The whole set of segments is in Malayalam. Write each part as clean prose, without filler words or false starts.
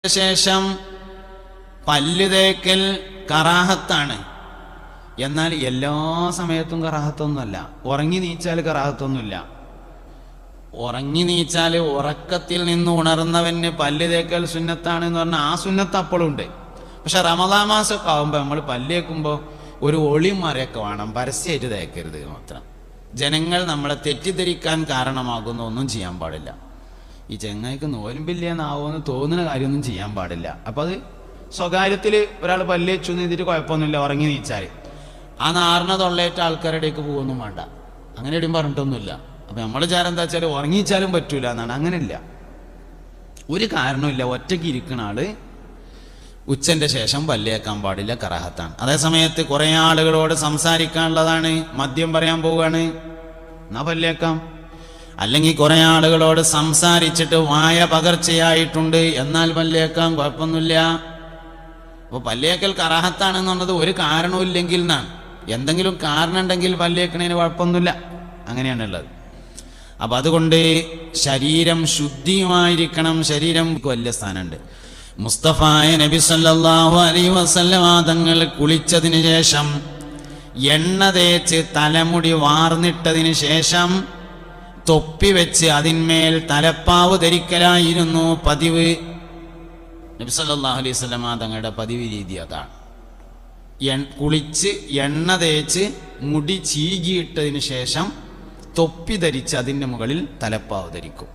ശേഷം പല്ല് തേക്കൽ കറാഹത്താണ്. എന്നാൽ എല്ലാ സമയത്തും കറാഹത്തൊന്നുമല്ല. ഉറങ്ങി നീച്ചാൽ കറാഹത്തൊന്നുമില്ല. ഉറങ്ങി നീച്ചാൽ ഉറക്കത്തിൽ നിന്ന് ഉണർന്നവന് പല്ല് തേക്കൽ സുന്നത്താണ് എന്ന് പറഞ്ഞാൽ ആ സുന്നത്ത് അപ്പോഴും ഉണ്ട്. പക്ഷെ റമദാൻ മാസമൊക്കെ ആകുമ്പോൾ നമ്മൾ പല്ല് തേക്കുമ്പോൾ ഒരു ഒളിമറയൊക്കെ വേണം, പരസ്യമായിട്ട് തേക്കരുത് മാത്രം. ജനങ്ങൾ നമ്മളെ തെറ്റിദ്ധരിക്കാൻ കാരണമാകുന്ന ഒന്നും ചെയ്യാൻ പാടില്ല. ഈ ചെങ്ങായിക്ക് നോലുമ്പില്ലെന്നാവുമെന്ന് തോന്നുന്ന കാര്യമൊന്നും ചെയ്യാൻ പാടില്ല. അപ്പം അത് സ്വകാര്യത്തിൽ ഒരാൾ പല്ല് വെച്ചു എന്നിട്ട് കുഴപ്പമൊന്നുമില്ല, ഉറങ്ങി നീച്ചാൽ ആ നാറിന തൊള്ളേറ്റ ആൾക്കാരുടെ ഇടയ്ക്ക് പോകുമൊന്നും വേണ്ട. അങ്ങനെ ഇടയും പറഞ്ഞിട്ടൊന്നുമില്ല. അപ്പം നമ്മൾ വിചാരം എന്താ വെച്ചാൽ ഉറങ്ങിച്ചാലും പറ്റൂല എന്നാണ്. അങ്ങനെയില്ല, ഒരു കാരണമില്ല. ഒറ്റയ്ക്ക് ഇരിക്കുന്ന ആള് ഉച്ചൻ്റെ ശേഷം പല്ലേക്കാൻ പാടില്ല, കറാഹത്താണ്. അതേസമയത്ത് കുറേ ആളുകളോട് സംസാരിക്കാനുള്ളതാണ്, മദ്യം പറയാൻ പോവുകയാണ്, എന്നാ പല്ലേക്കാം. അല്ലെങ്കിൽ കുറേ ആളുകളോട് സംസാരിച്ചിട്ട് വായ പകർച്ചയായിട്ടുണ്ട്, എന്നാൽ പല്ലേക്കാം, കുഴപ്പമൊന്നുമില്ല. അപ്പോൾ പല്ലേക്കൽ കറാഹത്താണെന്നുള്ളത് ഒരു കാരണമില്ലെങ്കിൽ എന്നാണ്. എന്തെങ്കിലും കാരണം ഉണ്ടെങ്കിൽ പല്ലേക്കണതിന് കുഴപ്പമൊന്നുമില്ല, അങ്ങനെയാണുള്ളത്. അപ്പം അതുകൊണ്ട് ശരീരം ശുദ്ധിയുമായിരിക്കണം. ശരീരം വലിയ സ്ഥാനമുണ്ട്. മുസ്തഫായ നബി സല്ലല്ലാഹു അലൈഹി വസല്ലമ തങ്ങൾ കുളിച്ചതിന് ശേഷം എണ്ണ തേച്ച് തലമുടി വാർന്നിട്ടതിന് ശേഷം തൊപ്പി വെച്ച് അതിന്മേൽ തലപ്പാവ് ധരിക്കലായിരുന്നു പതിവ്. നബി സല്ലല്ലാഹു അലൈഹി വസല്ലമ തങ്ങളുടെ പതിവ് രീതി അതാണ്. കുളിച്ച് എണ്ണ തേച്ച് മുടി ചീകിയിട്ടതിന് ശേഷം തൊപ്പി ധരിച്ച് അതിൻ്റെ മുകളിൽ തലപ്പാവ് ധരിക്കും.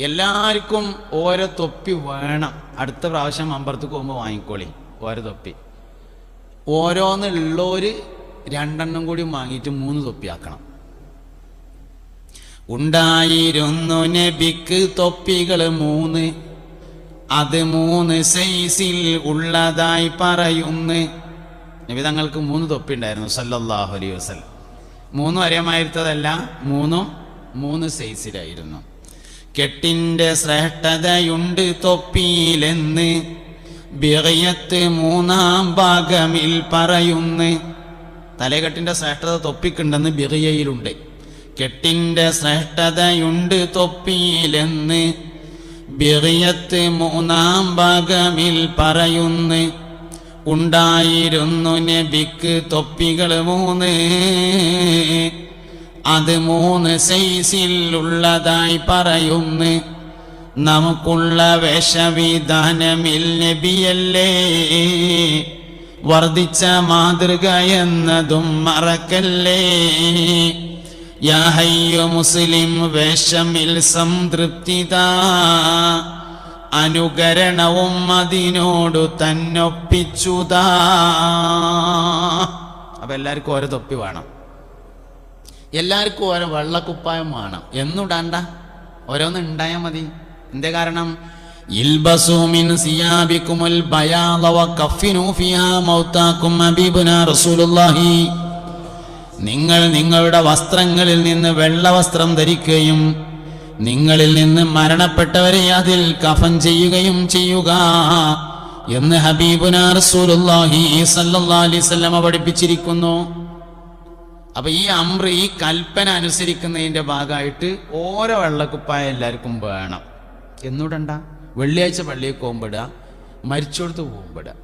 എല്ലാവർക്കും ഓരോ തൊപ്പി വേണം. അടുത്ത പ്രാവശ്യം അമ്പലത്തേക്ക് പോകുമ്പോൾ വാങ്ങിക്കോളി ഓരോ തൊപ്പി. ഓരോന്നുള്ളവര് 2 കൂടി വാങ്ങിയിട്ട് 3 തൊപ്പിയാക്കണം. ഉണ്ടായിരുന്നു നബിക്ക് തൊപ്പികൾ 3, അത് 3 സൈസിൽ ഉള്ളതായി പറയുന്നു. നബി തങ്ങൾക്ക് 3 തൊപ്പി ഉണ്ടായിരുന്നു സല്ലല്ലാഹു അലൈഹി വസല്ലം. 3 ഒരേമായിരുത്തതല്ല, 3 സൈസിലായിരുന്നു. കെട്ടിൻ്റെ ശ്രേഷ്ഠതയുണ്ട് തൊപ്പിയിലെന്ന് ബിഗയത്ത് 3-ാം ഭാഗമിൽ പറയുന്നു. തലകെട്ടിൻ്റെ ശ്രേഷ്ഠത തൊപ്പിക്കുണ്ടെന്ന് ബിഗയയിലുണ്ട്. കെട്ടിൻ്റെ ശ്രേഷ്ഠതയുണ്ട് തൊപ്പിയിലെന്ന് ബിഗയത്ത് 3-ാം ഭാഗമിൽ പറയുന്നു. ഉണ്ടായിരുന്നു നബിക്ക് തൊപ്പികൾ 3, അത് 3 സൈസിൽ ഉള്ളതായി പറയുന്നു. നമുക്കുള്ള വേഷവിധാനമിൽ നബിയല്ലേ വർദ്ധിച്ച മാതൃക എന്നതും മറക്കല്ലേ. യാ ഹയ്യ മുസ്ലിം വേഷമിൽ സംതൃപ്തിതാ, അനുകരണവും അതിനോട് തന്നൊപ്പിച്ചുതാ. അപ്പൊ എല്ലാവർക്കും ഓരോ തൊപ്പി വേണം, എല്ലാവർക്കും ഓരോ വെള്ളക്കുപ്പായം വേണം. എന്നുണ്ടാണ്ട, ഓരോന്ന് ഉണ്ടായാൽ മതി. എന്തേ കാരണം? ഇൽബസു മിൻ സിയാബികുമുൽ ബയാദ വകഫിനു ഫിഹാ മൗതാകും ഹബീബുനാ റസൂലുള്ളാഹി. നിങ്ങൾ നിങ്ങളുടെ വസ്ത്രങ്ങളിൽ നിന്ന് വെള്ള വസ്ത്രം ധരിക്കുകയും നിങ്ങളിൽ നിന്ന് മരണപ്പെട്ടവരെ അതിൽ കഫൻ ചെയ്യുകയും ചെയ്യുക എന്ന് ഹബീബുനാ റസൂലുള്ളാഹി സ്വല്ലല്ലാഹു അലൈഹി വസല്ലം പഠിപ്പിച്ചിരിക്കുന്നു. അപ്പൊ ഈ ഈ കൽപ്പന അനുസരിക്കുന്നതിന്റെ ഭാഗമായിട്ട് ഓരോ വെള്ളക്കുപ്പായ എല്ലാവർക്കും വേണം. എന്നിടണ്ട, വെള്ളിയാഴ്ച പള്ളിയിൽ പോകുമ്പോടുക, മരിച്ചോടത്ത് പോകുമ്പോടുക.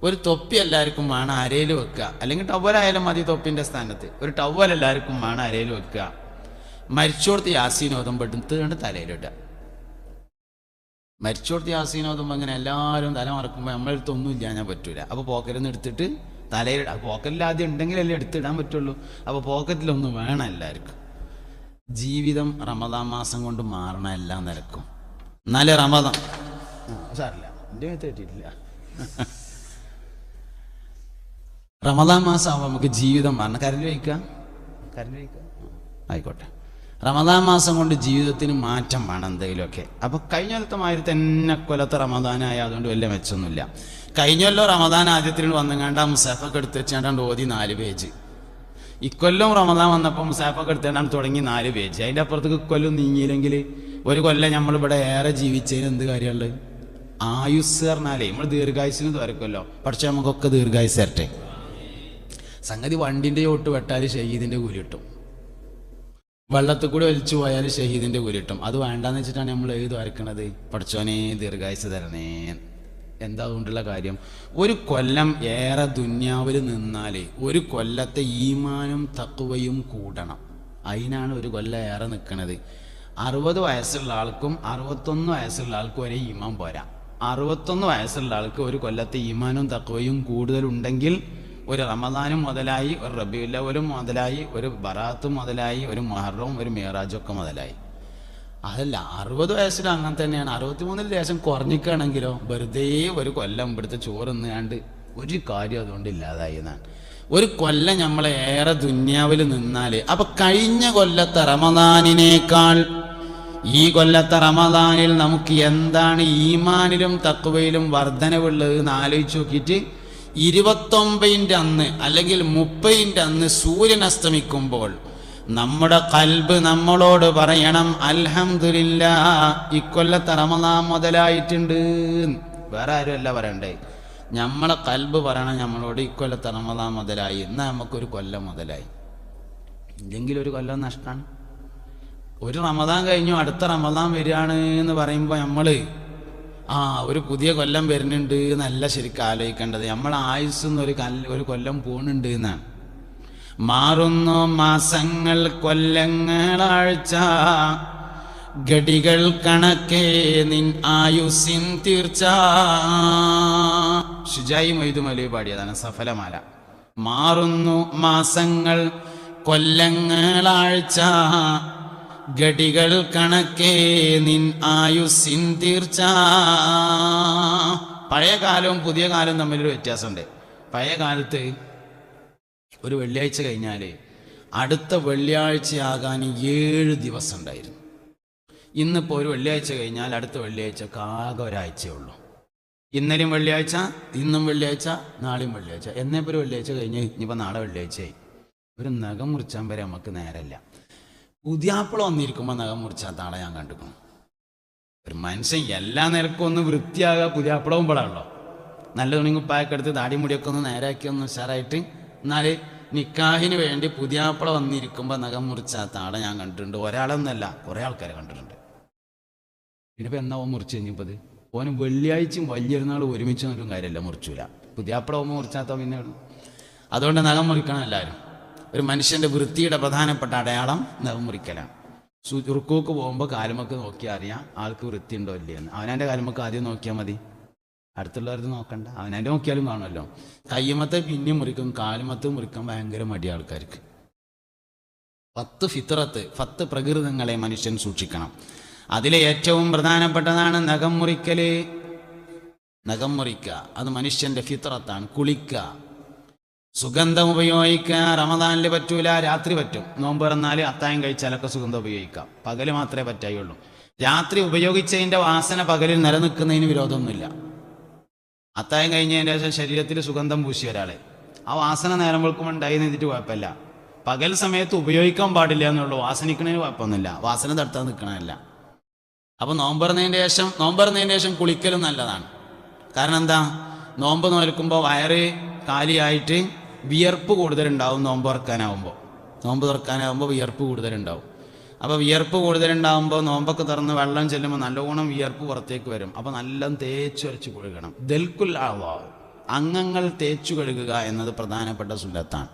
ഒരു തൊപ്പി എല്ലാവർക്കും വേണം, അരയിൽ വെക്കുക. അല്ലെങ്കിൽ ടവലായാലും മതി തൊപ്പിന്റെ സ്ഥാനത്ത്. ഒരു ടവൽ എല്ലാവർക്കും വേണം, അരയിൽ വെക്കുക. മരിച്ചോടത്ത് യാസീനോദുമ്പോൾ എടുത്തുകൊണ്ട് തലയിലിടുക. മരിച്ചോടത്ത് യാസീനോദുമ്പോൾ അങ്ങനെ എല്ലാവരും തല മറക്കുമ്പോൾ നമ്മളെടുത്തൊന്നും ഇല്ലാഞ്ഞാൽ പറ്റൂല. അപ്പോൾ പോക്കറ്റിൽ നിന്ന് എടുത്തിട്ട് തലയിൽ, പോക്കറ്റിൽ ആദ്യം ഉണ്ടെങ്കിലല്ലേ എടുത്തിടാൻ പറ്റുള്ളൂ. അപ്പോൾ പോക്കറ്റിലൊന്നും വേണം എല്ലാവർക്കും. ജീവിതം റമദാൻ മാസം കൊണ്ട് മാറണം എല്ലാ നിലക്കും. എന്നാലേ റമദാൻ സാറില്ല എൻ്റെ തെറ്റിയിട്ടില്ല. റമദാൻ മാസം ആവുമ്പോൾ നമുക്ക് ജീവിതം മാറണം. കരണ്ട് വയ്ക്കുക ആയിക്കോട്ടെ. റമദാൻ മാസം കൊണ്ട് ജീവിതത്തിന് മാറ്റം വേണം എന്തെങ്കിലുമൊക്കെ. അപ്പോൾ കഴിഞ്ഞ കൊല്ലത്തെ മാതിരി തന്നെ കൊല്ലത്തെ റമദാനായ അതുകൊണ്ട് വലിയ മെച്ചമൊന്നുമില്ല. കഴിഞ്ഞല്ലോ റമദാൻ ആദ്യത്തിൽ വന്നുകൊണ്ട് ആ മുസാഫൊക്കെ എടുത്ത് വെച്ചാണ്ട് ഓതി 4 പേജ്. ഇക്കൊല്ലം റമദാൻ വന്നപ്പോൾ മുസാഫൊക്കെ എടുത്തേണ്ടാണ് തുടങ്ങി 4 പേജ്. അതിൻ്റെ അപ്പുറത്തേക്ക് ഇക്കൊല്ലം നീങ്ങിയില്ലെങ്കിൽ ഒരു കൊല്ലം നമ്മളിവിടെ ഏറെ ജീവിച്ചതിന് എന്ത് കാര്യമുള്ളത്? ആയുസ് പറഞ്ഞാലേ നമ്മൾ ദീർഘായുസിന് തുറക്കുമല്ലോ. പക്ഷെ നമുക്കൊക്കെ ദീർഘായുസ് തരട്ടെ. സംഗതി വണ്ടിൻ്റെ ചോട്ട് വെട്ടാൽ ഷഹീദിൻ്റെ കൂലി കിട്ടും. വെള്ളത്തിൽ കൂടി വലിച്ചു പോയാൽ ഷഹീദിൻ്റെ കൂലി കിട്ടും. അത് വേണ്ടാന്ന് വെച്ചിട്ടാണ് നമ്മൾ എഴുതി വരക്കണത്. പഠിച്ചോനെ ദീർഘായുസ്സ് തരണേ. എന്താ കൊണ്ടുള്ള കാര്യം? ഒരു കൊല്ലം ഏറെ ദുന്യാവിൽ നിന്നാൽ ഒരു കൊല്ലത്തെ ഈമാനും തഖ്വയും കൂടണം. അതിനാണ് ഒരു കൊല്ലം ഏറെ നിൽക്കുന്നത്. 60 വയസ്സുള്ള ആൾക്കും 61 വയസ്സുള്ള ആൾക്കും ഒരേ ഈമാൻ പോരാ. 61 വയസ്സുള്ള ആൾക്ക് ഒരു കൊല്ലത്തെ ഈമാനും തഖ്വയും കൂടുതലുണ്ടെങ്കിൽ ഒരു റമദാനും മുതലായി, ഒരു റബീഉൽ അവ്വലും മുതലായി, ഒരു ബറാത്തും മുതലായി, ഒരു മുഹറവും ഒരു മിഅ്റാജും ഒക്കെ മുതലായി. അതല്ല 60 വയസ്സിൽ അങ്ങനെ തന്നെയാണ്. 63 ലേശം കുറഞ്ഞിക്കുകയാണെങ്കിലോ വെറുതെ ഒരു കൊല്ലം ഇവിടുത്തെ ചോറുന്നാണ്ട് ഒരു കാര്യം അതുകൊണ്ട് ഇല്ലാതായി എന്നാണ്. ഒരു കൊല്ലം നമ്മളെ ഏറെ ദുന്യാവിൽ നിന്നാൽ അപ്പൊ കഴിഞ്ഞ കൊല്ലത്തെ റമദാനിനേക്കാൾ ഈ കൊല്ലത്തെ റമദാനിൽ നമുക്ക് എന്താണ് ഈമാനിലും തഖ്വയിലും വർധനവുള്ളത് എന്ന് ആലോചിച്ച് നോക്കിയിട്ട് 29 അന്ന് അല്ലെങ്കിൽ 30 അന്ന് സൂര്യൻ അസ്തമിക്കുമ്പോൾ നമ്മുടെ ഖൽബ് നമ്മളോട് പറയണം അൽഹംദുലില്ലാഹ് ഇക്കൊല്ലത്തെ റമദാൻ മുതലായിട്ടുണ്ട്. വേറെ ആരുമല്ല പറയണ്ടേ, നമ്മളെ ഖൽബ് പറയണം നമ്മളോട് ഇക്കൊല്ലത്തെ റമദാൻ മുതലായി. എന്നാൽ നമുക്കൊരു കൊല്ലം മുതലായി. ഇല്ലെങ്കിൽ ഒരു കൊല്ലം നഷ്ടമാണ്. ഒരു റമദാൻ കഴിഞ്ഞു അടുത്ത റമദാൻ വരികയാണ് എന്ന് പറയുമ്പോൾ നമ്മൾ ഒരു പുതിയ കൊല്ലം വരുന്നുണ്ട് എന്നല്ല ശരിക്കും ആലോചിക്കേണ്ടത്. നമ്മൾ ആയുസ്സെന്നൊരു ഒരു കൊല്ലം പോകുന്നുണ്ട് എന്നാണ്. മാറുന്നു മാസങ്ങൾ കൊല്ലങ്ങളാഴ്ച ഗടികൾ കണക്കേ നിൻ ആയുസ്സിൻ തീർച്ച. ഷുജായി മൊയ്തു മൊലി പാടിയതാണ് സഫലമാല. മാറുന്നു മാസങ്ങൾ കൊല്ലങ്ങളാഴ്ച ഗടികൾ കണക്കേ നിൻ ആയുസ്സിൻ തീർച്ച. പഴയ കാലവും പുതിയ കാലവും തമ്മിലൊരു വ്യത്യാസമുണ്ട്. പഴയ കാലത്ത് ഒരു വെള്ളിയാഴ്ച കഴിഞ്ഞാൽ അടുത്ത വെള്ളിയാഴ്ചയാകാൻ 7 ദിവസം ഉണ്ടായിരുന്നു. ഇന്നിപ്പോൾ ഒരു വെള്ളിയാഴ്ച കഴിഞ്ഞാൽ അടുത്ത വെള്ളിയാഴ്ചക്ക് ആകെ ഒരാഴ്ചയേ ഉള്ളൂ. ഇന്നലെയും വെള്ളിയാഴ്ച, ഇന്നും വെള്ളിയാഴ്ച, നാളെയും വെള്ളിയാഴ്ച. എന്നേപ്പോൾ ഒരു വെള്ളിയാഴ്ച കഴിഞ്ഞ് ഇനിയിപ്പോൾ നാളെ വെള്ളിയാഴ്ചയായി. ഒരു നഖം മുറിച്ചാൻ വരെ നമുക്ക് നേരമില്ല. പുതിയാപ്പിള വന്നിരിക്കുമ്പോൾ നഖം മുറിച്ചാത്ത ആളെ ഞാൻ കണ്ടിരിക്കണം. ഒരു മനുഷ്യൻ എല്ലാ നിരക്കും ഒന്ന് വൃത്തിയാകുക പുതിയാപ്പിളവുമ്പോഴാണല്ലോ. നല്ല തുണിക്കുപ്പായൊക്കെ എടുത്ത് താടി മുടിയൊക്കെ ഒന്ന് നേരാക്കി ഒന്ന് ഉഷാറായിട്ട്. എന്നാൽ നിക്കാഹിന് വേണ്ടി പുതിയാപ്പിള വന്നിരിക്കുമ്പോൾ നഖം മുറിച്ചാത്ത ആളെ ഞാൻ കണ്ടിട്ടുണ്ട്. ഒരാളൊന്നല്ല, കുറേ ആൾക്കാരെ കണ്ടിട്ടുണ്ട്. പിന്നെ ഇപ്പം എന്നാ ഓൻ മുറിച്ച് കഴിഞ്ഞപ്പോൾ ഓന് വെള്ളിയാഴ്ചയും വലിയൊരുന്നാൾ ഒരുമിച്ച് നോക്കും കാര്യമല്ല, മുറിച്ചൂല. പുതിയാപ്പിള ഓൻ മുറിച്ചാത്ത പിന്നെ അതുകൊണ്ട് നഖം മുറിക്കണം എല്ലാവരും. ഒരു മനുഷ്യൻ്റെ വൃത്തിയുടെ പ്രധാനപ്പെട്ട അടയാളം നഖം മുറിക്കലാണ്. റുക്കൂക്ക് പോകുമ്പോൾ കാലുമക്ക് നോക്കിയാൽ അറിയാം ആൾക്ക് വൃത്തി ഉണ്ടോ ഇല്ലയെന്ന്. അവനവൻ്റെ കാലുമക്ക് ആദ്യം നോക്കിയാൽ മതി, അടുത്തുള്ളവർക്ക് നോക്കണ്ട. അവനവൻ്റെ നോക്കിയാലും കാണുമല്ലോ. കയ്യുമത്തെ പിന്നെ മുറിക്കും, കാലുമത്ത് മുറിക്കാൻ ഭയങ്കര മടി ആൾക്കാർക്ക്. 10 ഫിത്രത്ത്, 10 പ്രകൃതങ്ങളെ മനുഷ്യൻ സൂക്ഷിക്കണം. അതിലെ ഏറ്റവും പ്രധാനപ്പെട്ടതാണ് നഖം മുറിക്കല്. നഖം മുറിക്കുക അത് മനുഷ്യൻ്റെ ഫിത്രത്താണ്. കുളിക്കുക, സുഗന്ധം ഉപയോഗിക്കുക. റമദാനിൽ പറ്റൂല, രാത്രി പറ്റും. നോമ്പ് തുറന്നാൽ അത്തായം കഴിച്ചാലൊക്കെ സുഗന്ധം ഉപയോഗിക്കാം. പകല് മാത്രമേ പറ്റായുള്ളൂ. രാത്രി ഉപയോഗിച്ചതിൻ്റെ വാസന പകലിൽ നിലനിൽക്കുന്നതിന് വിരോധമൊന്നുമില്ല. അത്തായം കഴിഞ്ഞതിൻ്റെ ശേഷം ശരീരത്തിൽ സുഗന്ധം പൂശിയ ഒരാളെ ആ വാസന നേരം വെളുക്കുമ്പോൾ ഉണ്ടായി നിന്നിട്ട് കുഴപ്പമില്ല. പകൽ സമയത്ത് ഉപയോഗിക്കാൻ പാടില്ല എന്നുള്ളൂ. വാസനിക്കണതിന് കുഴപ്പമൊന്നുമില്ല, വാസന തടുത്താൻ നിൽക്കണമല്ല. അപ്പോൾ നോമ്പ് തുറന്നതിന് ശേഷം കുളിക്കലും നല്ലതാണ്. കാരണം എന്താ, നോമ്പ് നോൽക്കുമ്പോൾ വയറ് കാലിയായിട്ട് വിയർപ്പ് കൂടുതലുണ്ടാവും. നോമ്പ് തുറക്കാനാവുമ്പോൾ വിയർപ്പ് കൂടുതലുണ്ടാവും. അപ്പോൾ വിയർപ്പ് കൂടുതലുണ്ടാകുമ്പോൾ നോമ്പൊക്കെ തുറന്ന് വെള്ളം ചെല്ലുമ്പോൾ നല്ലോണം വിയർപ്പ് പുറത്തേക്ക് വരും. അപ്പോൾ നല്ല തേച്ചുരച്ച് കഴുകണം. ദൽക്കുൽ ആവാവ്, അംഗങ്ങൾ തേച്ചു കഴുകുക എന്നത് പ്രധാനപ്പെട്ട സുന്നത്താണ്.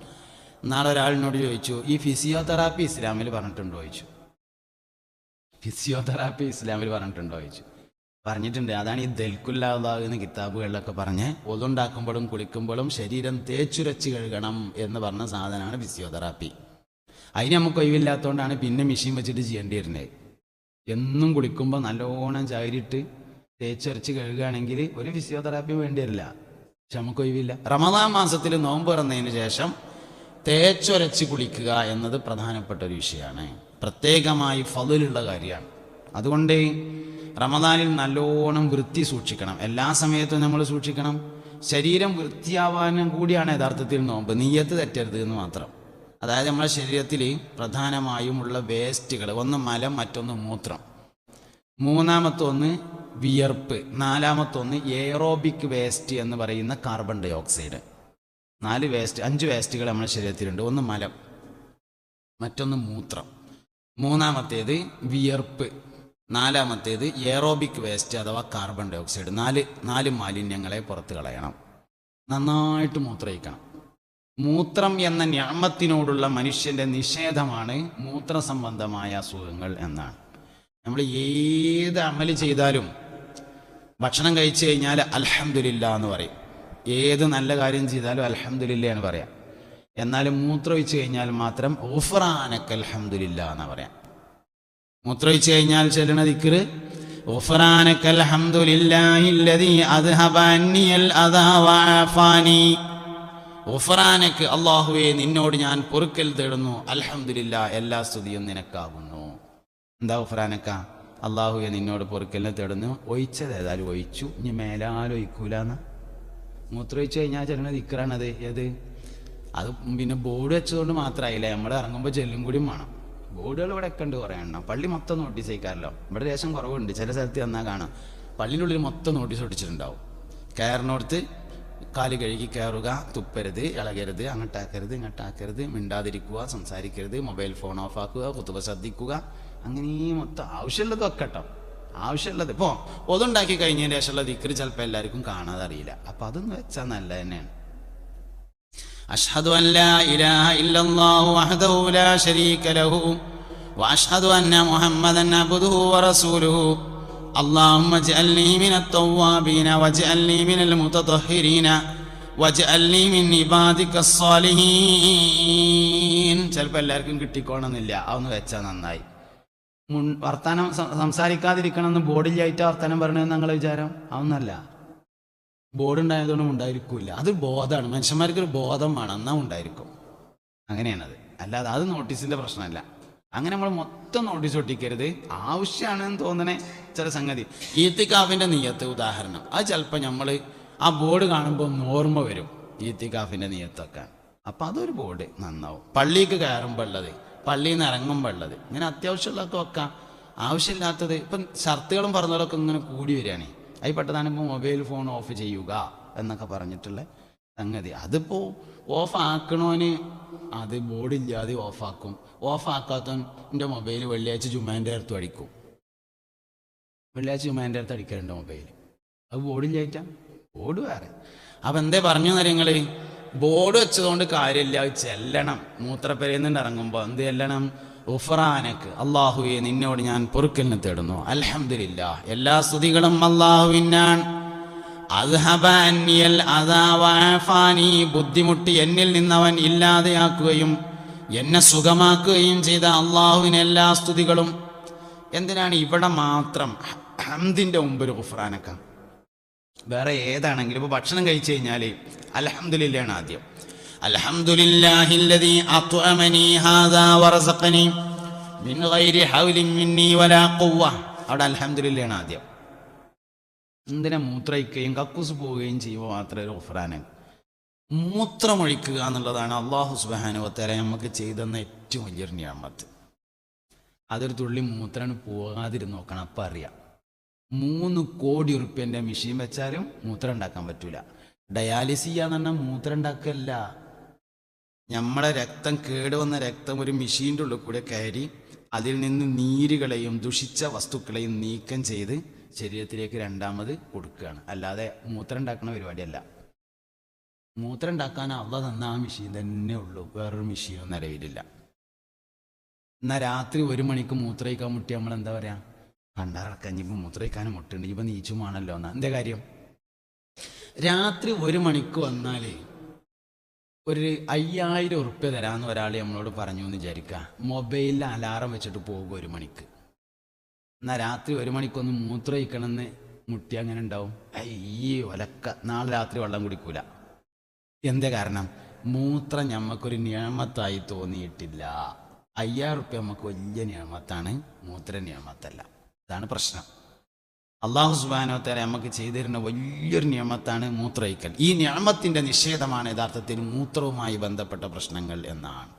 നാളെ ഒരാളിനോട് ചോദിച്ചു, ഈ ഫിസിയോതെറാപ്പി ഇസ്ലാമിൽ പറഞ്ഞിട്ടുണ്ടോ ചോദിച്ചു. ഫിസിയോതെറാപ്പി ഇസ്ലാമിൽ പറഞ്ഞിട്ടുണ്ടോ ചോദിച്ചു. പറഞ്ഞിട്ടുണ്ട്. അതാണ് ഈ ദൽക്കുൽ ആവാവ് എന്ന കിതാബുകളിലൊക്കെ പറഞ്ഞ് ഒതുണ്ടാക്കുമ്പോഴും കുളിക്കുമ്പോഴും ശരീരം തേച്ചുരച്ച് കഴുകണം എന്ന് പറഞ്ഞ സാധനമാണ് ഫിസിയോതെറാപ്പി. അതിന് നമുക്ക് ഒഴിവില്ലാത്തതുകൊണ്ടാണ് പിന്നെ മെഷീൻ വെച്ചിട്ട് ചെയ്യേണ്ടി വരുന്നത്. എന്നും കുളിക്കുമ്പോൾ നല്ലോണം ചാരിയിട്ട് തേച്ചുരച്ച് കഴുകുകയാണെങ്കിൽ ഒരു ഫിസിയോതെറാപ്പി വേണ്ടി വരില്ല. പക്ഷെ നമുക്ക് ഒഴിവില്ല. റമദാൻ മാസത്തിൽ നോമ്പ് തുറന്നതിന് ശേഷം തേച്ചുരച്ച് കുളിക്കുക എന്നത് പ്രധാനപ്പെട്ട ഒരു വിഷയമാണ്. പ്രത്യേകമായി ഫളുലുള്ള കാര്യമാണ്. അതുകൊണ്ട് റമദാനിൽ നല്ലോണം വൃത്തി സൂക്ഷിക്കണം. എല്ലാ സമയത്തും നമ്മൾ സൂക്ഷിക്കണം. ശരീരം വൃത്തിയാവാനും കൂടിയാണ് യഥാർത്ഥത്തിൽ നോമ്പ്. നിയ്യത്ത് തെറ്റരുത് എന്ന് മാത്രം. അതായത് നമ്മുടെ ശരീരത്തിൽ പ്രധാനമായുമുള്ള വേസ്റ്റുകൾ, ഒന്ന് മലം, മറ്റൊന്ന് മൂത്രം, മൂന്നാമത്തെ ഒന്ന് വിയർപ്പ്, നാലാമത്തെ ഒന്ന് എയറോബിക് വേസ്റ്റ് എന്ന് പറയുന്ന കാർബൺ ഡൈ ഓക്സൈഡ്. 5 വേസ്റ്റുകൾ നമ്മുടെ ശരീരത്തിലുണ്ട്. ഒന്ന് മലം, മറ്റൊന്ന് മൂത്രം. മൂന്നാമത്തേത് വിയർപ്പ്, നാലാമത്തേത് എയറോബിക് വേസ്റ്റ് അഥവാ കാർബൺ ഡൈ ഓക്സൈഡ്. നാല് മാലിന്യങ്ങളെ പുറത്ത് കളയണം. നന്നായിട്ട് മൂത്രയിക്കണം. മൂത്രം എന്ന നിഅമത്തിനോടുള്ള മനുഷ്യന്റെ നിഷേധമാണ് മൂത്ര സംബന്ധമായ അസുഖങ്ങൾ എന്നാണ്. നമ്മൾ ഏത് അമല് ചെയ്താലും ഭക്ഷണം കഴിച്ചു കഴിഞ്ഞാൽ അൽഹംദുലില്ലാ എന്ന് പറയും. ഏത് നല്ല കാര്യം ചെയ്താലും അൽഹംദുലില്ലാ എന്ന് പറയാം. എന്നാലും മൂത്രമൊഴിച്ചു കഴിഞ്ഞാൽ മാത്രം ഗുഫ്റാനക അൽഹംദുലില്ലാ എന്ന് പറയാം. മൂത്രമൊഴിച്ചു കഴിഞ്ഞാൽ ചൊല്ലണ ദിക്റ് ഗുഫ്റാനക അൽഹംദുലില്ലാഹില്ലദീ അദ്ഹബ അന്നിയൽ അദാ വഅഫാനി. ഗുഫ്റാനക, അല്ലാഹുവേ നിന്നോട് ഞാൻ പൊറുക്കൽ തേടുന്നു, അൽഹംദുലില്ലാ എല്ലാ സ്തുതിയും നിനക്കാകുന്നു. എന്താ ഗുഫ്റാനക? അല്ലാഹുവേ നിന്നോട് പൊറുക്കലിനെ തേടുന്നു. ഒഴിച്ചത് ഏതായാലും ഒഴിച്ചു, ഇനി മേലാലും ഒഴിക്കൂലെന്ന്. മൂത്രമൊഴിച്ചു കഴിഞ്ഞാൽ ചൊല്ലണ ദിക്റാണത്. ഏത്? അത് പിന്നെ ബോർഡ് വെച്ചതുകൊണ്ട് മാത്രമായില്ല, നമ്മൾ ഇറങ്ങുമ്പോൾ ചെല്ലും കൂടിയും വേണം. ബോർഡുകൾ ഇവിടെ ഒക്കെ ഉണ്ട് കുറേ എണ്ണം. പള്ളി മൊത്തം നോട്ടീസ് അയക്കാമല്ലോ. ഇവിടെ ദേശം കുറവുണ്ട്, ചില സ്ഥലത്ത് വന്നാൽ കാണാം പള്ളിൻ്റെ ഉള്ളിൽ മൊത്തം നോട്ടീസ് ഒട്ടിച്ചിട്ടുണ്ടാവും. കയറിനോടത്ത് കാല് കഴുകി കയറുക, തുപ്പരുത്, ഇളകരുത്, അങ്ങോട്ടാക്കരുത് ഇങ്ങോട്ടാക്കരുത്, മിണ്ടാതിരിക്കുക, സംസാരിക്കരുത്, മൊബൈൽ ഫോൺ ഓഫാക്കുക, കുത്തുബ ശ്രദ്ധിക്കുക, അങ്ങനെ മൊത്തം ആവശ്യമുള്ളത് കേട്ടോ. ആവശ്യമുള്ളത് ഇപ്പോൾ ഒതുണ്ടാക്കി കഴിഞ്ഞതിന് ശേഷമുള്ള ദിക്ർ ചിലപ്പോൾ എല്ലാവർക്കും കാണാതെ അറിയില്ല. അപ്പം അതൊന്ന് വെച്ചാൽ നല്ല തന്നെയാണ്. അഷ്ഹദു അൻ ലാ ഇലാഹ ഇല്ലല്ലാഹു വഹ്ദഹു ലാ ശരീക ലഹു വഅഷ്ഹദു അന്ന മുഹമ്മദൻ അബ്ദുഹു വറസൂലുഹു അല്ലാഹുമ്മ ജഅൽനി മിനത് തവ്വാബീന വജഅൽനി മിനൽ മുതതഹിരീന വജഅൽനി മിൻ ഇബാദികസ് സാലിഹീൻ. ചിലപ്പോൾ എല്ലാവർക്കും കിട്ടിക്കോണമെന്നില്ല. അതൊന്ന് വെച്ചാൽ നന്നായി. വർത്താനം സംസാരിക്കാതിരിക്കണമെന്ന് ബോർഡില്ലായിട്ട് വർത്താനം പറയണമെന്ന് ഞങ്ങളുടെ വിചാരം. അതൊന്നല്ല. ബോർഡ് ഉണ്ടായതുകൊണ്ടും ഉണ്ടായിരിക്കില്ല. അത് ബോധമാണ്. മനുഷ്യന്മാർക്കൊരു ബോധം വേണം, എന്നാ ഉണ്ടായിരിക്കും. അങ്ങനെയാണത്. അല്ലാതെ അത് നോട്ടീസിന്റെ പ്രശ്നമല്ല. അങ്ങനെ നമ്മൾ മൊത്തം നോട്ടീസ് ഒട്ടിക്കരുത്. ആവശ്യമാണെന്ന് തോന്നണേ ചില സംഗതി. ഈത്തിക്കാഫിന്റെ നിയത്ത് ഉദാഹരണം, അത് ചിലപ്പോൾ നമ്മൾ ആ ബോർഡ് കാണുമ്പോൾ ഓർമ്മ വരും ഈത്തിക്കാഫിന്റെ നിയത്തൊക്കെ. അപ്പം അതൊരു ബോർഡ് നന്നാവും. പള്ളിക്ക് കയറുമ്പോൾ ഉള്ളത്, പള്ളിയിൽ നിന്ന് ഇറങ്ങുമ്പോൾ ഉള്ളത്, ഇങ്ങനെ അത്യാവശ്യമുള്ളതൊക്കെ വെക്കാം. ആവശ്യമില്ലാത്തത് ഇപ്പം ഷർത്തുകളും പറഞ്ഞതൊക്കെ ഇങ്ങനെ കൂടി വരികയാണ്. അതിൽ പെട്ടതാണ് ഇപ്പോൾ മൊബൈൽ ഫോൺ ഓഫ് ചെയ്യുക എന്നൊക്കെ പറഞ്ഞിട്ടുള്ള സംഗതി. അതിപ്പോൾ ഓഫ് ആക്കണോന് അത് ബോർഡില്ലാതെ ഓഫാക്കും. ഓഫാക്കാത്തവൻ എൻ്റെ മൊബൈൽ വെള്ളിയാഴ്ച ജുമാൻ്റെ അടുത്ത് അടിക്കും. വെള്ളിയാഴ്ച ജുമാൻ്റെ അടുത്ത് അടിക്കാറുണ്ട് മൊബൈൽ. അത് ബോർഡില്ലായിട്ടാ. ബോർഡ് വേറെ. അപ്പം എന്തേ പറഞ്ഞു നിങ്ങൾ? ബോർഡ് വെച്ചതുകൊണ്ട് കാര്യമില്ല. അത് ചെല്ലണം. മൂത്രപ്പെരയുന്നുണ്ട് ഇറങ്ങുമ്പോൾ എന്ത് ചെല്ലണം? ഗുഫ്റാനക, അല്ലാഹുവേ നിന്നോട് ഞാൻ പൊറുക്കലിനെ തേടുന്നു, അൽഹംദുലില്ലാ എല്ലാ സ്തുതികളും അല്ലാഹുവിനാണ്. അദ്ഹബ അന്നിയൽ അദാ വഅഫാനി, ബുദ്ധിമുട്ടി എന്നിൽ നിന്നവൻ ഇല്ലാതെയാക്കുകയും എന്നെ സുഖമാക്കുകയും ചെയ്ത അല്ലാഹുവിന് എല്ലാ സ്തുതികളും. എന്തിനാണ് ഇവിടെ മാത്രം ഹംദിന്റെ മുമ്പ് ഒരു ഗുഫ്റാനക? വേറെ ഏതാണെങ്കിലും ഇപ്പോൾ ഭക്ഷണം കഴിച്ചു കഴിഞ്ഞാൽ അൽഹംദുലില്ലാഹ് ആദ്യം. അൽഹംദുലില്ലാഹില്ലദീ അത്അമനി ഹാദാ വറസഖനി മിൻ ഗൈരി ഹൗലിൻ മിന്നി വലാ ഖുവ്വ. അവിടെ അൽഹംദുലില്ലാഹ് ആദ്യം. എന്തിനാ മൂത്രയിക്കുകയും കക്കൂസ് പോവുകയും ചെയ്യുമ്പോൾ മാത്രമേ ഒരു ഗുഫ്റാനക. മൂത്രമൊഴിക്കുക എന്നുള്ളതാണ് അല്ലാഹു സുബ്ഹാനഹു വ തആല നമുക്ക് ചെയ്തെന്ന ഏറ്റവും വലിയൊരു നിഅമത്ത്. അതൊരു തുള്ളി മൂത്രം പോകാതിരുന്ന് നോക്കണം. അപ്പം അറിയാം. 3 കോടി ഉറുപ്പ്യൻ്റെ മെഷീൻ വെച്ചാലും മൂത്രം ഉണ്ടാക്കാൻ പറ്റൂല. ഡയാലിസിസ് ചെയ്യാന്ന് പറഞ്ഞാൽ മൂത്രം ഉണ്ടാക്കല്ല. നമ്മുടെ രക്തം കേടുവന്ന രക്തം ഒരു മെഷീൻ്റെ ഉള്ളിൽ കൂടെ കയറി അതിൽ നിന്ന് നീരുകളെയും ദുഷിച്ച വസ്തുക്കളെയും നീക്കം ചെയ്ത് ശരീരത്തിലേക്ക് രണ്ടാമത് കൊടുക്കുകയാണ്. അല്ലാതെ മൂത്രം ഉണ്ടാക്കുന്ന പരിപാടിയല്ല. മൂത്രം ഉണ്ടാക്കാൻ അള്ളാഹ് തന്ന ആ മെഷീൻ തന്നെ ഉള്ളൂ. വേറൊരു മെഷീനൊന്നും നിലവിലില്ല. എന്നാൽ രാത്രി 1 മണിക്ക് മൂത്രയിക്കാൻ മുട്ടി നമ്മൾ എന്താ പറയുക? കണ്ടാറക്കാൻ ഇപ്പം മൂത്രയിക്കാനും മുട്ടുണ്ട്, ഇപ്പം നീച്ചുമാണല്ലോ എന്നാ. എന്താ കാര്യം? രാത്രി 1 മണിക്ക് വന്നാൽ ഒരു 5000 ഉറുപ്പ്യ തരാമെന്ന് ഒരാൾ നമ്മളോട് പറഞ്ഞു എന്ന് വിചാരിക്കുക. മൊബൈലിൽ അലാറം വെച്ചിട്ട് പോകും 1 മണിക്ക്. എന്നാൽ രാത്രി 1 മണിക്കൊന്ന് മൂത്രയിക്കണമെന്ന് മുട്ടി അങ്ങനെ ഉണ്ടാവും. ഈ ഒലക്ക നാളെ രാത്രി വെള്ളം കുടിക്കൂല. എന്താ കാരണം? മൂത്രം ഞമ്മക്കൊരു നിയമത്തായി തോന്നിയിട്ടില്ല. 5000 ഉറുപ്പ്യ നമുക്ക് വലിയ നിയമത്താണ്, മൂത്ര നിയമത്തല്ല. ഇതാണ് പ്രശ്നം. അല്ലാഹു സുബ്ഹാനഹു വ തആല നമുക്ക് ചെയ്തിരുന്ന വലിയൊരു നിയമത്താണ് മൂത്രയിക്കൽ. ഈ നിയമത്തിൻ്റെ നിഷേധമാണ് യഥാർത്ഥത്തിൽ മൂത്രവുമായി ബന്ധപ്പെട്ട പ്രശ്നങ്ങൾ എന്നാണ്.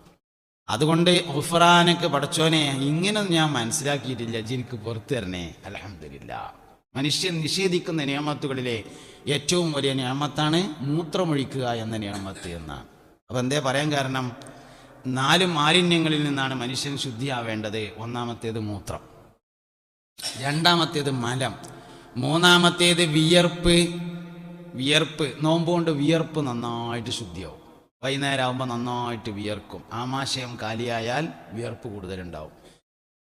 അതുകൊണ്ട് ഗുഫ്റാനക, പടച്ചോനെ ഇങ്ങനെ ഞാൻ മനസ്സിലാക്കിയിട്ടില്ല, എനിക്ക് പുറത്തു തരണേ. അൽഹംദുലില്ലാ. മനുഷ്യൻ നിഷേധിക്കുന്ന നിയമത്തുകളിലെ ഏറ്റവും വലിയ നിയമത്താണ് മൂത്രമൊഴിക്കുക എന്ന നിയമത്ത് എന്നാണ്. അപ്പം എന്തേ പറയാൻ കാരണം? 4 മാലിന്യങ്ങളിൽ നിന്നാണ് മനുഷ്യൻ ശുദ്ധിയാവേണ്ടത്. ഒന്നാമത്തേത് മൂത്രം, രണ്ടാമത്തേത് മലം, മൂന്നാമത്തേത് വിയർപ്പ്. നോമ്പ് കൊണ്ട് വിയർപ്പ് നന്നായിട്ട് ശുദ്ധിയാവും. വൈകുന്നേരം ആകുമ്പോൾ നന്നായിട്ട് വിയർക്കും. ആമാശയം കാലിയായാൽ വിയർപ്പ് കൂടുതലുണ്ടാവും.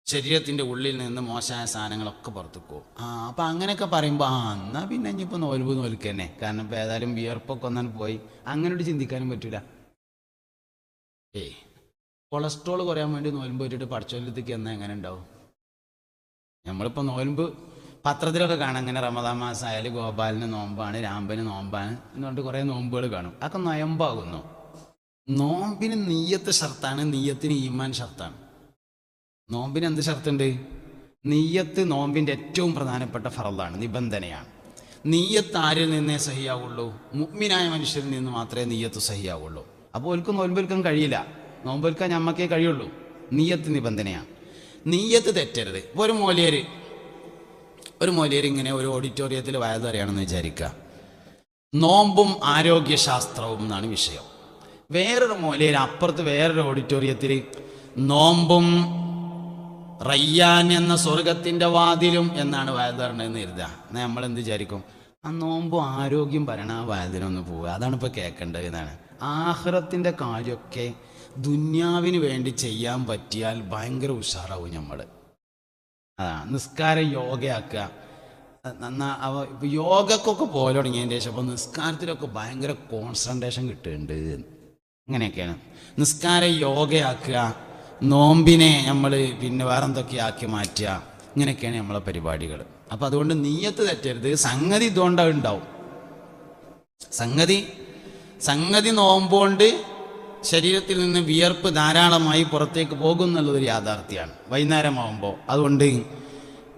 ശരീരത്തിൻ്റെ ഉള്ളിൽ നിന്ന് മോശമായ സാധനങ്ങളൊക്കെ പുറത്തേക്കും. അപ്പം അങ്ങനെയൊക്കെ പറയുമ്പോൾ എന്നാൽ പിന്നെ ഇനിയിപ്പോൾ നോൽക്കുക തന്നെ. കാരണം ഇപ്പോൾ ഏതായാലും വിയർപ്പൊക്കെ ഒന്നാൻ പോയി. അങ്ങനെ ചിന്തിക്കാനും പറ്റില്ല. കൊളസ്ട്രോൾ കുറയാൻ വേണ്ടി നോൽമ്പ് പറ്റിയിട്ട് പഠിച്ചോലത്തേക്ക് എന്നാൽ എങ്ങനെ ഉണ്ടാവും? നമ്മളിപ്പോൾ നോൽമ്പ് പത്രത്തിലൊക്കെ കാണാം, അങ്ങനെ റമദാൻ മാസം ആയാലും ഗോപാലിന് നോമ്പാണ്, രാമ്പന് നോമ്പാണ് എന്നുകൊണ്ട് കുറേ നോമ്പുകൾ കാണും. അതൊക്കെ നൊയമ്പാകുന്നു. നോമ്പിന് നീയത്ത് ഷർത്താണ്, നീയത്തിന് ഈമാൻ ഷർത്താണ്. നോമ്പിന് എന്ത് ഷർത്തുണ്ട്? നീയത്ത് നോമ്പിൻ്റെ ഏറ്റവും പ്രധാനപ്പെട്ട ഫറളാണ്, നിബന്ധനയാണ്. നീയത്ത് ആരിൽ നിന്നേ സഹിയാവുള്ളൂ? മുഅ്മിനായ മനുഷ്യരിൽ നിന്ന് മാത്രമേ നീയത്ത് സഹിയാവുള്ളൂ. അപ്പോൾ ഓൽക്ക് നോമ്പെടുക്കാൻ കഴിയില്ല. നോമ്പെടുക്കാൻ ഞമ്മക്കേ കഴിയുള്ളൂ. നീയത്ത് നിബന്ധനയാണ്. നീയത്ത് തെറ്റരുത്. ഇപ്പോൾ ഒരു മോലിയർ ഇങ്ങനെ ഒരു ഓഡിറ്റോറിയത്തിൽ വയതറിയാണെന്ന് വിചാരിക്കുക. നോമ്പും ആരോഗ്യശാസ്ത്രവും എന്നാണ് വിഷയം. വേറൊരു മോലിയർ അപ്പുറത്ത് വേറൊരു ഓഡിറ്റോറിയത്തിൽ നോമ്പും റയ്യാൻ എന്ന സ്വർഗത്തിൻ്റെ വാതിലും എന്നാണ് വയതറിനെന്ന് കരുതുക. എന്നാൽ നമ്മളെന്ത് വിചാരിക്കും? ആ നോമ്പും ആരോഗ്യം പറയണ ആ വാതിലൊന്ന് പോവുക, അതാണ് ഇപ്പോൾ കേൾക്കേണ്ടത് എന്നാണ്. ആഖിറത്തിൻ്റെ കാര്യമൊക്കെ ദുന്യാവിന് വേണ്ടി ചെയ്യാൻ പറ്റിയാൽ ഭയങ്കര ഉഷാറാവും നമ്മൾ. നിസ്കാരം യോഗയാക്കുക. ഇപ്പോൾ യോഗക്കൊക്കെ പോലെ തുടങ്ങിയതിന് ശേഷം അപ്പോൾ നിസ്കാരത്തിലൊക്കെ ഭയങ്കര കോൺസെൻട്രേഷൻ കിട്ടുന്നുണ്ട്. അങ്ങനെയൊക്കെയാണ്. നിസ്കാരം യോഗയാക്കുക, നോമ്പിനെ നമ്മൾ പിന്നെ വേറെന്തൊക്കെ ആക്കി മാറ്റുക, ഇങ്ങനെയൊക്കെയാണ് നമ്മളെ പരിപാടികൾ. അപ്പം അതുകൊണ്ട് നീയത്ത് തെറ്റരുത്. സംഗതി ഇതുകൊണ്ടാണ് ഉണ്ടാവും. സംഗതി നോമ്പുകൊണ്ട് ശരീരത്തിൽ നിന്ന് വിയർപ്പ് ധാരാളമായി പുറത്തേക്ക് പോകും എന്നുള്ളതൊരു യാഥാർത്ഥ്യമാണ് വൈകുന്നേരമാകുമ്പോൾ. അതുകൊണ്ട്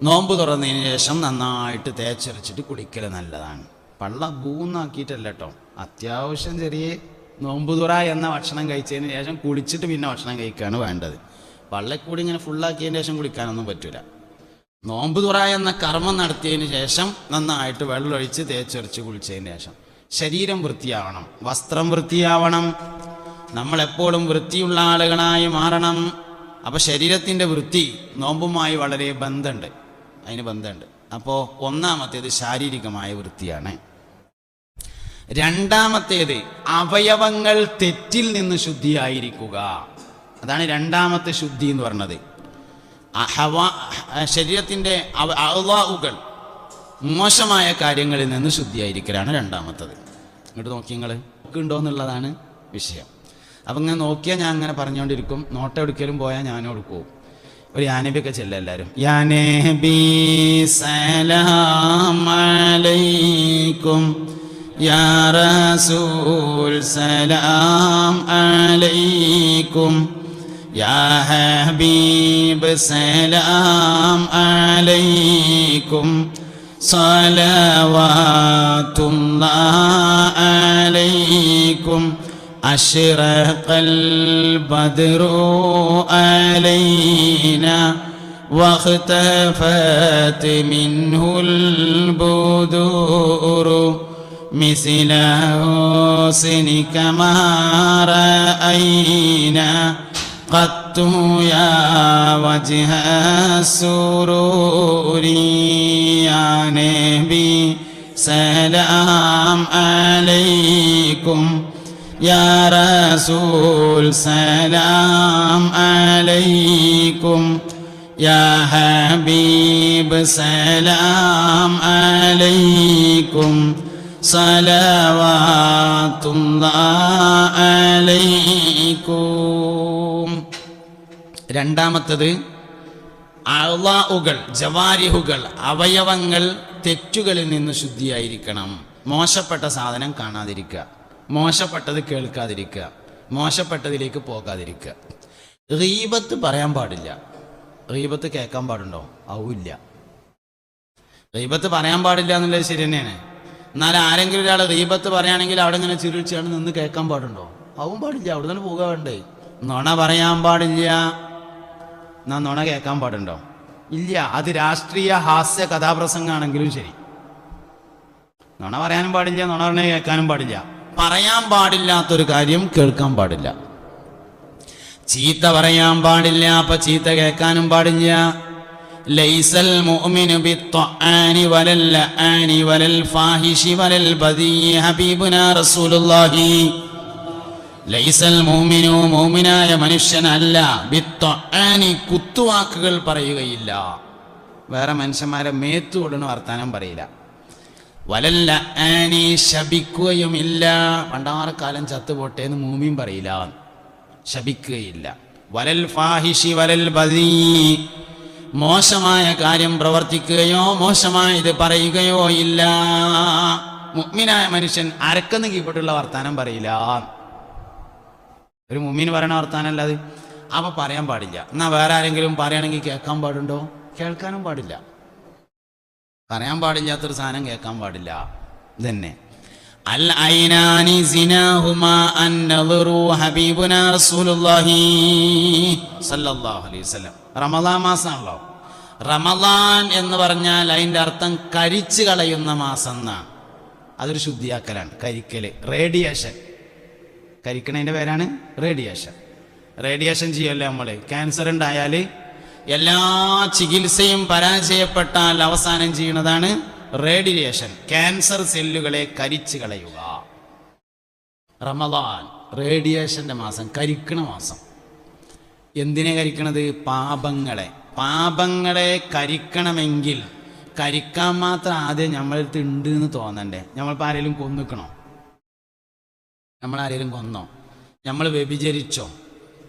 നോമ്പ് തുറന്നതിന് ശേഷം നന്നായിട്ട് തേച്ചരച്ചിട്ട് കുടിക്കൽ നല്ലതാണ്. പള്ള ബൂന്നാക്കിയിട്ടല്ല കേട്ടോ, അത്യാവശ്യം ചെറിയ നോമ്പ് തുറ എന്ന ഭക്ഷണം കഴിച്ചതിന് ശേഷം കുളിച്ചിട്ട് പിന്നെ ഭക്ഷണം കഴിക്കുകയാണ് വേണ്ടത്. പള്ളക്കൂടി ഇങ്ങനെ ഫുള്ളാക്കിയതിന് ശേഷം കുളിക്കാനൊന്നും പറ്റില്ല. നോമ്പ് തുറ എന്ന കർമ്മം നടത്തിയതിന് ശേഷം നന്നായിട്ട് വെള്ളമൊഴിച്ച് തേച്ചരച്ച് കുളിച്ചതിന് ശേഷം ശരീരം വൃത്തിയാവണം, വസ്ത്രം വൃത്തിയാവണം. നമ്മളെപ്പോഴും വൃത്തിയുള്ള ആളുകളായി മാറണം. അപ്പോൾ ശരീരത്തിൻ്റെ വൃത്തി നോമ്പുമായി വളരെ ബന്ധമുണ്ട്. അപ്പോൾ ഒന്നാമത്തേത് ശാരീരികമായ വൃത്തിയാണ്. രണ്ടാമത്തേത് അവയവങ്ങൾ തെറ്റിൽ നിന്ന് ശുദ്ധിയായിരിക്കുക. അതാണ് രണ്ടാമത്തെ ശുദ്ധി എന്ന് പറഞ്ഞത്. ശരീരത്തിൻ്റെ അഅ്ളാഉകൾ മോശമായ കാര്യങ്ങളിൽ നിന്ന് ശുദ്ധിയായിരിക്കലാണ് രണ്ടാമത്തത്. ഇങ്ങോട്ട് നോക്കി നിങ്ങൾ ഉണ്ടോ എന്നുള്ളതാണ് വിഷയം. അപ്പം ഇങ്ങനെ നോക്കിയാൽ ഞാൻ അങ്ങനെ പറഞ്ഞുകൊണ്ടിരിക്കും. നോട്ട എടുക്കലും പോയാൽ ഞാനും എടുക്കും. ഒരു യാനബിയൊക്കെ ചെല്ലാം എല്ലാവരും. യാനബി സലാം അലൈക്കും, യാ റസൂൽ സലാം അലൈക്കും, യാ ഹബീബ് സലാം അലൈക്കും, സ്വലവാത്തുല്ലാഹി അലൈക്കും, അശ്റഖൽ ബദ്റു അലൈനാ വഖ്തഫത് മിൻഹുൽ ബുദൂറു മിസ്ല ഹുസ്നിക മാ റഅയ്നാ ഖത്തു യാ വജ്ഹ സുറൂരി, യാ നബി സലാം അലൈക്കും, യാ റസൂൽ സലാം അലൈക്കും, യാ ഹബീബ് സലാം അലൈക്കും, സ്വലവാത്തുല്ലാഹി അലൈക്കും. രണ്ടാമത്തത് അഅ്ളാഉകൾ, ജവാരിഹുകൾ, അവയവങ്ങൾ തെറ്റുകളിൽ നിന്ന് ശുദ്ധിയായിരിക്കണം. മോശപ്പെട്ട സാധനം കാണാതിരിക്കുക, മോശപ്പെട്ടത് കേൾക്കാതിരിക്കുക, മോശപ്പെട്ടതിലേക്ക് പോകാതിരിക്കുക. ഗീബത്ത് പറയാൻ പാടില്ല. ഗീബത്ത് കേൾക്കാൻ പാടുണ്ടോ? ആവില്ല. ഗീബത്ത് പറയാൻ പാടില്ല എന്നുള്ളത് ശരി തന്നെയാണ്. എന്നാൽ ആരെങ്കിലും ഒരാൾ ഗീബത്ത് പറയുകയാണെങ്കിൽ അവിടെ ഇങ്ങനെ ചിരിച്ചാണ് നിന്ന് കേൾക്കാൻ പാടുണ്ടോ? ആവും പാടില്ല. അവിടെ തന്നെ പോകാൻ വേണ്ടേ. നുണ പറയാൻ പാടില്ല. എന്നാ നുണ കേൾക്കാൻ പാടുണ്ടോ? ഇല്ല. അത് രാഷ്ട്രീയ ഹാസ്യ കഥാപ്രസംഗമാണെങ്കിലും ശരി, നുണ പറയാനും പാടില്ല, നുണ പറഞ്ഞ കേൾക്കാനും പാടില്ല. പറയാൻ പാടില്ലാത്തൊരു കാര്യം കേൾക്കാൻ പാടില്ല. ചീത്ത പറയാൻ പാടില്ല, അപ്പൊ ചീത്ത കേൾക്കാനും പാടില്ല. ലൈസൽ മുഅ്മിനു ബിത്ത്ആനി വലൽ ലആനി വലൽ ഫാഹിഷി വലൽ ബദീ ഹബീബുനാ റസൂലുള്ളാഹി. ലൈസൽ മുഅ്മിനു, മുഅ്മിനായ മനുഷ്യനല്ല, ബിത്ത്ആനി, കുത്തുവാക്കുകൾ പറയുകയില്ല, വേറെ മനുഷ്യന്മാരെ മേത്തുകൊടുന്ന വർത്താനം പറയില്ല. വലൽ ലആനി, ശപിക്കുകയുമില്ല, പണ്ടാറക്കാലം ചത്തുപോട്ടേന്ന് മൂമിൻ പറയില്ല, ശപിക്കുകയില്ല. വലൽ ഫാഹിഷി വലൽ ബദീ, മോശമായ കാര്യം പ്രവർത്തിക്കുകയോ മോശമായത് പറയുകയോ ഇല്ല. മുഅ്മിനായ മനുഷ്യൻ അരക്കെന്ന് കീഴ്പ്പെട്ടുള്ള വർത്താനം പറയില്ല. ഒരു മുഅ്മിൻ പറയണ വർത്താനം അല്ലാതെ അപ്പൊ പറയാൻ പാടില്ല. എന്നാ വേറെ ആരെങ്കിലും പറയുകയാണെങ്കിൽ കേൾക്കാൻ പാടുണ്ടോ? കേൾക്കാനും പാടില്ല. പറയാൻ പാടില്ലാത്തൊരു സാധനം കേൾക്കാൻ പാടില്ല. ഇതന്നെ അൽ ഐനാനി സിനാഹുമാ അന്നദറു ഹബീബുനാ റസൂലുള്ളാഹി സല്ലല്ലാഹു അലൈഹി വസല്ലം. റമളാൻ മാസമാണല്ലോ. റമളാൻ എന്ന് പറഞ്ഞാൽ അതിൻ്റെ അർത്ഥം കരിച്ചു കളയുന്ന മാസം എന്നാണ്. അതൊരു ശുദ്ധിയാക്കലാണ്, കരിക്കല്, റേഡിയേഷൻ. കരിക്കണതിൻ്റെ പേരാണ് റേഡിയേഷൻ. റേഡിയേഷൻ ചെയ്യല്ലേ നമ്മൾ. ക്യാൻസർ ഉണ്ടായാൽ എല്ലാ ചികിത്സയും പരാജയപ്പെട്ടാൽ അവസാനം ചെയ്യുന്നതാണ് റേഡിയേഷൻ. ക്യാൻസർ സെല്ലുകളെ കരിച്ചു കളയുക. റമളാൻ റേഡിയേഷൻ്റെ മാസം, കരിക്കണ മാസം. എന്തിനെ കരിക്കണത്? പാപങ്ങളെ കരിക്കണമെങ്കിൽ കരിക്കാൻ മാത്രം ആദ്യം നമ്മളടുത്ത് ഉണ്ട് എന്ന് തോന്നണ്ടേ. നമ്മളിപ്പോൾ ആരെങ്കിലും കൊന്നിക്കണോ? നമ്മളാരെങ്കിലും കൊന്നോ? നമ്മൾ വ്യഭിചരിച്ചോ?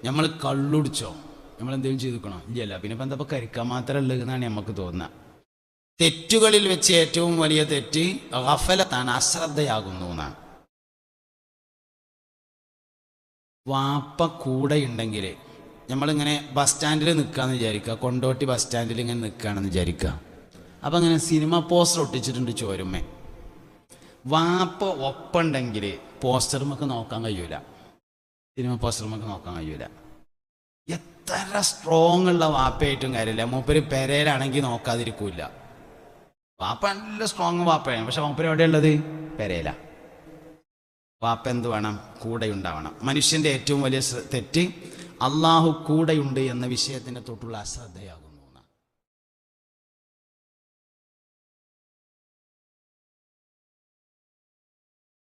നമ്മൾ കള്ളുടിച്ചോ? നമ്മളെന്തെങ്കിലും ചെയ്തിക്കണോ? ഇല്ലല്ല. പിന്നെ ഇപ്പം എന്താ കരിക്കാൻ മാത്രമേ ഉള്ളൂ എന്നാണ് നമുക്ക് തോന്നുക. തെറ്റുകളിൽ വെച്ച് ഏറ്റവും വലിയ തെറ്റ് ഗഫലത്താണ്, അശ്രദ്ധയാകുന്നു എന്നാണ്. വാപ്പ കൂടെ ഉണ്ടെങ്കിൽ, നമ്മളിങ്ങനെ ബസ് സ്റ്റാൻഡിൽ നിൽക്കുകയെന്ന് വിചാരിക്കുക, കൊണ്ടോട്ടി ബസ് സ്റ്റാൻഡിൽ ഇങ്ങനെ നിൽക്കുകയാണെന്ന് വിചാരിക്കുക. അപ്പം അങ്ങനെ സിനിമ പോസ്റ്റർ ഒട്ടിച്ചിട്ടുണ്ട് ചോരുമ്മേ. വാപ്പ ഒപ്പുണ്ടെങ്കിൽ പോസ്റ്ററുമൊക്കെ നോക്കാൻ കഴിയൂല, സിനിമ പോസ്റ്ററുമൊക്കെ നോക്കാൻ കഴിയൂല. എത്ര സ്ട്രോങ് ഉള്ള വാപ്പയായിട്ടും കാര്യമില്ല. മൂപ്പര് പെരയിലാണെങ്കിൽ നോക്കാതിരിക്കൂല. വാപ്പ നല്ല സ്ട്രോങ് വാപ്പയാണ്, പക്ഷെ മൂപ്പര് എവിടെയുള്ളത്? പെരയില. വാപ്പ എന്ത് വേണം? കൂടെ ഉണ്ടാവണം. മനുഷ്യൻ്റെ ഏറ്റവും വലിയ തെറ്റ് അള്ളാഹു കൂടെയുണ്ട് എന്ന വിഷയത്തിനെ തൊട്ടുള്ള അശ്രദ്ധയാകും.